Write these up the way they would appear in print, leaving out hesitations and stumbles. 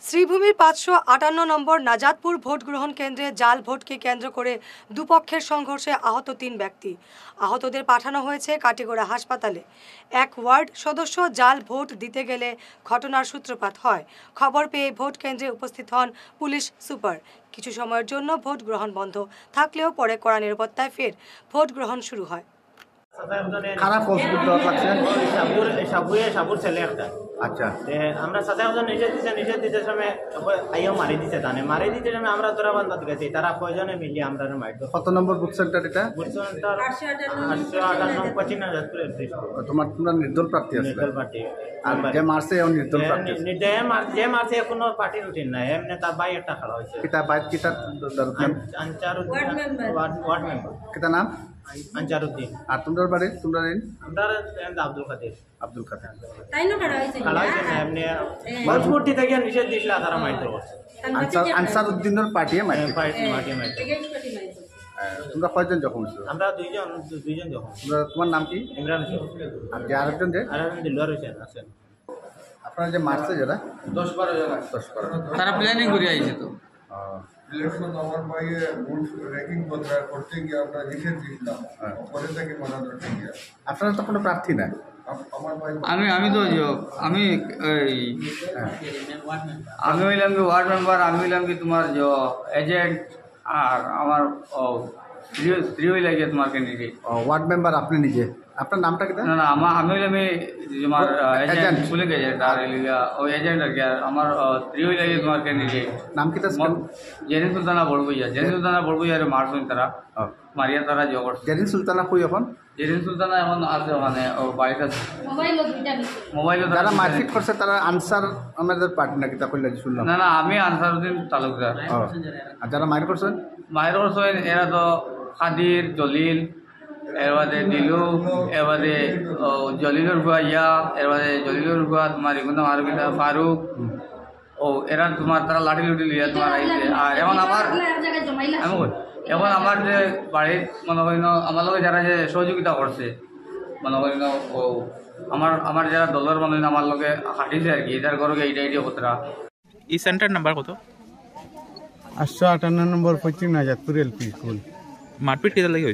শ্রীভূমির ৫৫৮ নম্বর নাজাতপুর vote গ্রহণ কেন্দ্রে জাল ভোটকে কেন্দ্র করে দুপক্ষের সংঘর্ষে আহত ৩ ব্যক্তি। আহতদের পাঠানো হয়েছে কাটিগড়া হাসপাতালে। এক ওয়ার্ড সদস্য জাল ভোট দিতে গেলে ঘটনার সূত্রপাত হয়। খবর পেয়ে ভোট কেন্দ্রে উপস্থিত হন পুলিশ সুপার। কিছু সময়ের জন্য ভোট গ্রহণ বন্ধ থাকলেও পরে কড়া নিরাপত্তায় ফের ভোট গ্রহণ শুরু হয়। আচ্ছা আমরা সাথে নিজে দিতে সময় আইও মারি দিতে জানে মারি দিতে সময় আমরা তোরা বান্ধব গেছি তারা কয়জনে মিলি আমরা মারতো। কত নম্বর বুথ সেন্টার এটা? বুথ সেন্টার 858 25 নাজাতপুরের তোমরা নির্দল প্রার্থী আছে? নির্দল পার্টি। আর যে মারছে ও নির্দল প্রার্থী আছে? যে মারছে কোনো পার্টি রুটিন নাই, এমনি তার বাই একটা খেলা হয়েছে। কিতা বাইক কিতা ওয়ার্ড মেম্বার কিতা নাম? আনচারউদ্দিন। আর তোমরা বাড়ি তোমরা নেন? আমরা আব্দুল কাদের। আব্দুল কাদের তাই না খেলা হয়েছে না এমনি মজবুতি থেকে নিষেধ দিছিল তারা মাইতো করছে। আনসারউদ্দিনের পার্টিয়ে মারছে। পার্টি মাইতো। তোমরা কয়জন জখম হয়েছো? আমরা দুইজন জখম। তোমার নাম কি? ইমরান হোসেন। আর যে আরেকজন যে দিলওয়ার হোসেন আছেন। আপনারা যে মারছে যারা 10-12 জন 10-12 তারা প্ল্যানিং করে আইছে তো। ইলেকশন আমার ভাইয়ে ভোট র্যাঙ্কিং করতে গিয়ে আমরা নিষেধ দিয়েছিলাম, পরে থেকে মানা ধরতে গিয়ে। আপনারা তো কোনো প্রার্থী নাই? আমার ভাই আমি তো আমি আমি হইলাম কি ওয়ার্ড মেম্বার, আমি হইলাম কি তোমার এজেন্ট, আর আমার স্ত্রী হইলে গিয়ে তোমার ক্যান্ডিডেট। ওয়ার্ড মেম্বার আপনি নিজে? আপনার নামটা কি? না আমি হইলাম তোমার এজেন্ট, পুলিশ এজেন্ট। আর ওই এজেন্ট আর কি। আর আমার স্ত্রী হইলে গিয়ে তোমার ক্যান্ডিডেট। নাম কি? জেরিন সুলতানা বড়বইয়া মারছেন তারা, মারিয়া তারা জয় করছে। জেরিন সুলতানা কই এখন? জেরিন সুলতানা এখন আছে ওখানে, ও বাড়িতে আছে। মোবাইল যারা মারপিট করছে তারা আনসার আমাদের পার্টি নাকি তা কইলে শুনলাম? না আমি আনসারউদ্দিন তালুকদার। আর যারা মার করছেন? মায়ের করছেন এরা তো খাদির, জলিল, এর বাদে দিলু, এর বাদে জলিলুর ভুয়া এর বাদে জলিলুর ভুয়া তোমার এগুলো মারবিটা ফারুক। ও এরা তোমার তারা লাঠি লুটি লিয়া তোমার আইছে। আর এখন আমার যে বাড়ির মনে করি আমার লোক যারা যে সহযোগিতা করছে মনে করি ও আমার যারা দলের মনে আমার লোকে হাঁটিছে আর কি, এটার ঘরকে এইটা কথা। এই সেন্টার নাম্বার কত? 858 নম্বর পশ্চিম নাজাতপুর এলপি স্কুল। মারপিট কেটে লাগে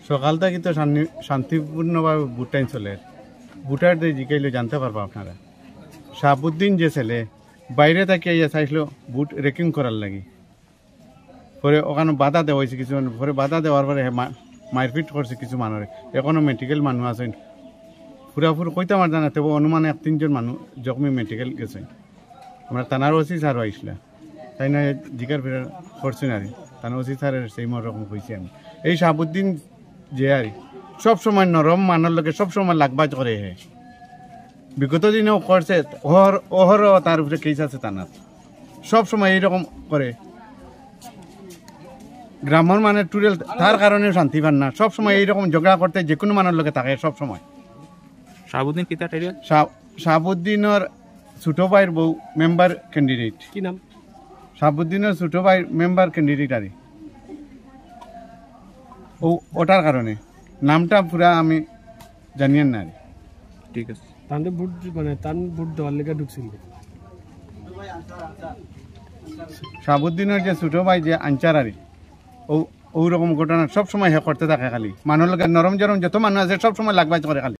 সকাল থেকে তো শান্তিপূর্ণভাবে ভোট টাইম চলে। ভোটারদের জিকাইলে জানতে পারবো আপনারা। শাহাবুদ্দিন যে ছেলে বাইরে থেকে চাইছিল ভোট রেকিং করার লাগি, পরে ওখানে বাধা দেওয়া হয়েছে কিছু, পরে বাধা দেওয়ার পরে মারপিট করছে কিছু মানুষ। এখনও মেডিকেল মানুষ আছেন পুরাপুরি কইতে আমার জানা, তবে অনুমানে 1-3 জন মানুষ জখমি মেডিকেল গেছে। আমরা থানার ওসি স্যারও আইসলা, তাই না জিকার ফেরার করছেন আর থানার ওসি স্যারের সেই রকম হয়েছে। আমি এই শাহাবুদ্দিন যে আর সবসময় নরম মানের লোকে সবসময় লাগবাজ করে। বিগত দিনেও করছে, ওহর তার উপরে কেস আছে থানার, সবসময় এইরকম করে। গ্রামের মানে টুরেল তার কারণেও শান্তি পান না, সবসময় এইরকম ঝগড়া করতে যে কোনো মানুষ লোকে থাকে সবসময়। শাহাবুদ্দিন শাহাবুদ্দিনের ছোট ভাইয়ের বউ মেম্বার ক্যান্ডিডেট। কি নাম? শাহাবুদ্দিনের ছোট ভাই মেম্বার ক্যান্ডিডেট আর ওটার কারণে নামটা পুরা আমি জানিয়েন না। ঠিক আছে। তাদের ভোট মানে তার ভোট দেওয়ার লেগে ঢুকছিল। শাহাবুদ্দিনের যে ছোট ভাই যে আনচারারি ওরকম ঘটনা সবসময় করতে থাকে। খালি মানুষ লোকের নরম জরম যত মানুষ আছে সবসময় লাগবাজ করে খালি।